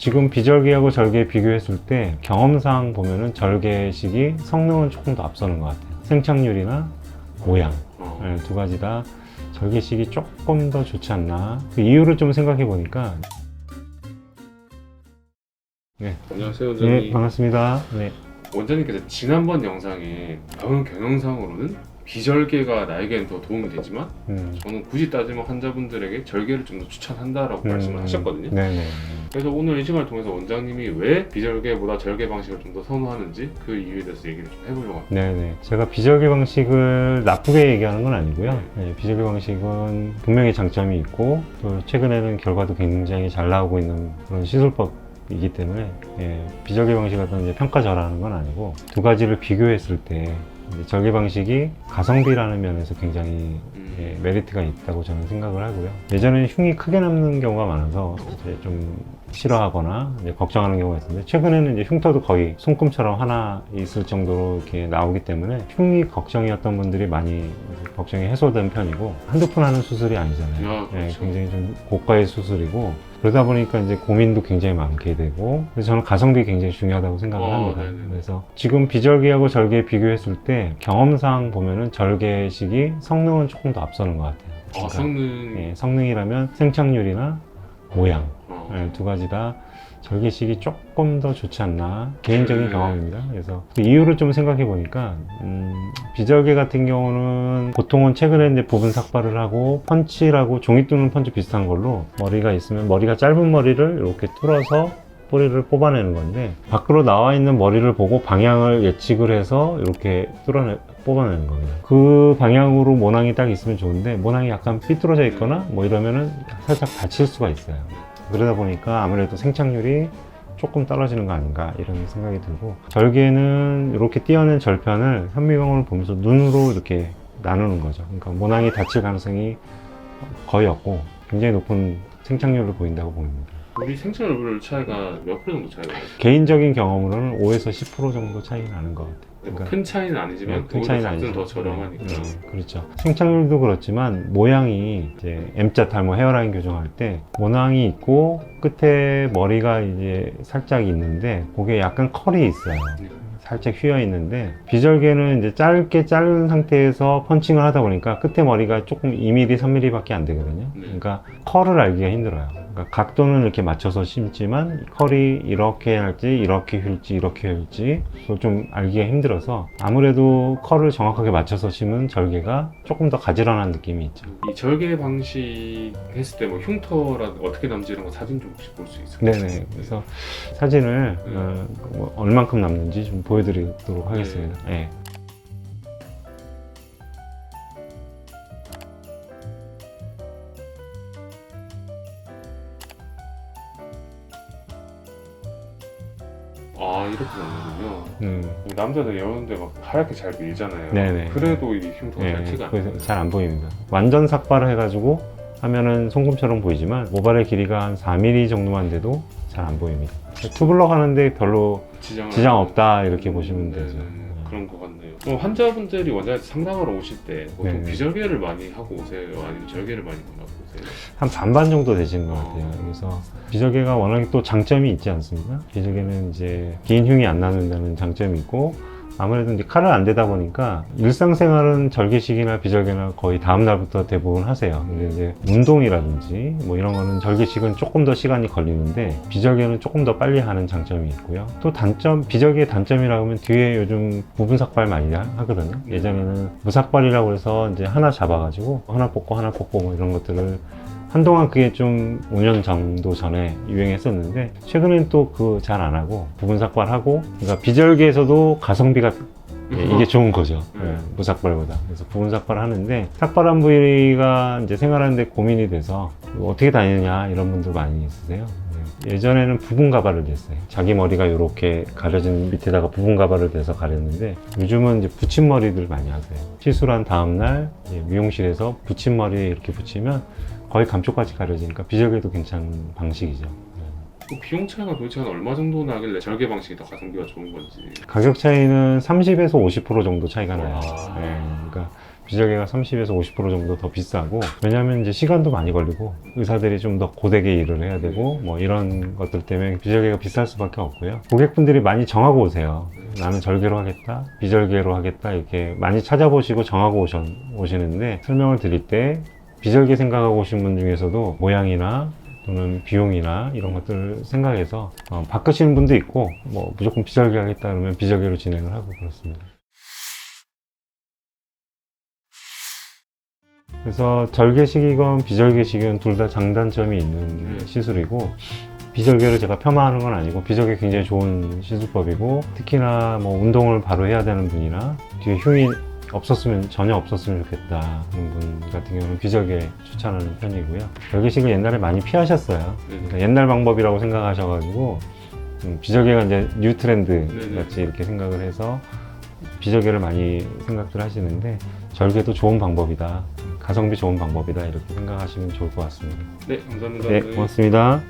지금 비절개하고 절개 비교했을 때 경험상 보면은 절개식이 성능은 조금 더 앞서는 것 같아요. 생착률이나 모양 두 가지 다 절개식이 조금 더 좋지 않나. 그 이유를 좀 생각해 보니까. 네. 안녕하세요, 원장님. 네, 반갑습니다. 네. 원장님께서 지난번 영상에 나오는 경영상으로는 비절개가 나에게는 더 도움이 되지만 저는 굳이 따지면 환자분들에게 절개를 좀 더 추천한다라고 말씀을 하셨거든요. 네네. 그래서 오늘 이 시간을 통해서 원장님이 왜 비절개보다 절개 방식을 좀 더 선호하는지 그 이유에 대해서 얘기를 좀 해보려고 합니다. 네네. 제가 비절개 방식을 나쁘게 얘기하는 건 아니고요. 네, 비절개 방식은 분명히 장점이 있고 또 최근에는 결과도 굉장히 잘 나오고 있는 그런 시술법이기 때문에 비절개 방식을 이제 평가절하하는 건 아니고 두 가지를 비교했을 때 절개 방식이 가성비라는 면에서 굉장히 메리트가 있다고 저는 생각을 하고요. 예전에는 흉이 크게 남는 경우가 많아서 이제 좀 싫어하거나 이제 걱정하는 경우가 있었는데 최근에는 이제 흉터도 거의 손금처럼 하나 있을 정도로 이렇게 나오기 때문에 흉이 걱정이었던 분들이 많이 걱정이 해소된 편이고 한두 푼 하는 수술이 아니잖아요. 그렇죠. 굉장히 좀 고가의 수술이고 그러다 보니까 이제 고민도 굉장히 많게 되고 그래서 저는 가성비 굉장히 중요하다고 생각을 합니다. 네네. 그래서 지금 비절개하고 절개 비교했을 때 경험상 보면은 절개식이 성능은 조금 더 앞서는 것 같아요. 그러니까, 성능. 성능이라면 생착률이나 모양 두 가지 다 절개식이 조금 더 좋지 않나 개인적인 경험입니다. 그래서 그 이유를 좀 생각해 보니까 비절개 같은 경우는 보통은 최근에 이제 부분 삭발을 하고 펀치라고 종이 뚫는 펀치 비슷한 걸로 머리가 있으면 머리가 짧은 머리를 이렇게 뚫어서 뿌리를 뽑아내는 건데 밖으로 나와 있는 머리를 보고 방향을 예측을 해서 이렇게 뽑아내는 겁니다. 그 방향으로 모낭이 딱 있으면 좋은데 모낭이 약간 삐뚤어져 있거나 뭐 이러면은 살짝 다칠 수가 있어요. 그러다 보니까 아무래도 생착률이 조금 떨어지는 거 아닌가 이런 생각이 들고 절개는 이렇게 띄어낸 절편을 현미경을 보면서 눈으로 이렇게 나누는 거죠. 그러니까 모낭이 다칠 가능성이 거의 없고 굉장히 높은 생착률을 보인다고 보입니다. 우리 생착률 차이가 몇 프로 정도 차이가 나요? 개인적인 경험으로는 5에서 10% 정도 차이 나는 것 같아요. 큰 차이는 아니지만 큰 차이는 아니죠. 더 저렴하니까. 그렇죠. 생착률도 그렇지만 모양이 이제 M자 탈모 헤어라인 교정할 때 모낭이 있고 끝에 머리가 이제 살짝 있는데 그게 약간 컬이 있어요. 살짝 휘어 있는데 비절개는 이제 짧게 자른 상태에서 펀칭을 하다 보니까 끝에 머리가 조금 2mm, 3mm 밖에 안 되거든요. 그러니까 컬을 알기가 힘들어요. 그러니까 각도는 이렇게 맞춰서 심지만 컬이 이렇게 할지 이렇게 휠지 이렇게 휠지 그걸 좀 알기가 힘들어서 아무래도 컬을 정확하게 맞춰서 심은 절개가 조금 더 가지런한 느낌이 있죠. 이 절개 방식 했을 때 뭐 흉터라 어떻게 남지 이런 거 사진 좀 혹시 볼 수 있을까요? 네네. 그래서 사진을 뭐 얼만큼 남는지 좀 보여드리도록 하겠습니다. 네. 아, 이렇게 남는군요. 남자들 여는데 막 하얗게 잘 밀잖아요. 네네. 그래도 이 흉터가 잘 티가 안 나요. 잘 안 보입니다. 완전 삭발을 해가지고 하면은 손금처럼 보이지만 모발의 길이가 한 4mm 정도만 돼도 잘 안 보입니다. 투블럭 하는데 별로 지장 없다 이렇게 보시면 되죠. 그런 것 같네요. 그럼 환자분들이 원장한테 상담하러 오실 때 보통 비절개를 많이 하고 오세요? 아니면 절개를 많이 하고 오세요? 한 반반 정도 되시는 것 같아요. 그래서 비절개가 워낙에 또 장점이 있지 않습니까? 비절개는 이제 긴 흉이 안 나는다는 장점이 있고 아무래도 이제 칼을 안 대다 보니까 일상생활은 절개식이나 비절개나 거의 다음 날부터 대부분 하세요. 근데 이제 운동이라든지 뭐 이런 거는 절개식은 조금 더 시간이 걸리는데 비절개는 조금 더 빨리 하는 장점이 있고요. 또 단점, 비절개의 단점이라고 하면 뒤에 요즘 부분 삭발 많이 하거든요. 예전에는 무삭발이라고 해서 이제 하나 잡아가지고 하나 뽑고 뭐 이런 것들을 한동안 그게 좀 5년 정도 전에 유행했었는데 최근엔 또 그 잘 안 하고 부분 삭발하고 그러니까 비절개에서도 가성비가 이게 좋은 거죠. 무삭발보다. 그래서 부분 삭발을 하는데 삭발한 부위가 이제 생활하는데 고민이 돼서 어떻게 다니느냐 이런 분들 많이 있으세요. 예전에는 부분 가발을 댔어요. 자기 머리가 이렇게 가려진 밑에다가 부분 가발을 대서 가렸는데 요즘은 이제 붙임머리들 많이 하세요. 시술한 다음날 미용실에서 붙임머리에 이렇게 붙이면 거의 감쪽같이 가려지니까 비절개도 괜찮은 방식이죠. 그 비용 차이가 도대체 한 얼마 정도 나길래 절개 방식이 더 가성비가 좋은 건지. 가격 차이는 30에서 50% 정도 차이가 나요. 와. 네, 그러니까 비절개가 30에서 50% 정도 더 비싸고, 왜냐하면 이제 시간도 많이 걸리고 의사들이 좀 더 고되게 일을 해야 되고 뭐 이런 것들 때문에 비절개가 비쌀 수밖에 없고요. 고객분들이 많이 정하고 오세요. 나는 절개로 하겠다, 비절개로 하겠다, 이렇게 많이 찾아보시고 정하고 오시는데, 설명을 드릴 때 비절개 생각하고 오신 분 중에서도 모양이나 또는 비용이나 이런 것들을 생각해서 바꾸시는 분도 있고, 뭐 무조건 비절개 하겠다 그러면 비절개로 진행을 하고 그렇습니다. 그래서 절개식이건 비절개식이건 둘 다 장단점이 있는 시술이고, 비절개를 제가 폄하하는 건 아니고 비절개 굉장히 좋은 시술법이고, 특히나 뭐 운동을 바로 해야 되는 분이나 뒤에 흉이 전혀 없었으면 좋겠다 하는 분 같은 경우는 비절개 추천하는 편이고요. 절개식을 옛날에 많이 피하셨어요. 그러니까 옛날 방법이라고 생각하셔가지고 비절개가 이제 뉴 트렌드 같이 이렇게 생각을 해서 비절개를 많이 생각들 하시는데, 절개도 좋은 방법이다, 가성비 좋은 방법이다, 이렇게 생각하시면 좋을 것 같습니다. 네, 감사합니다. 네, 고맙습니다.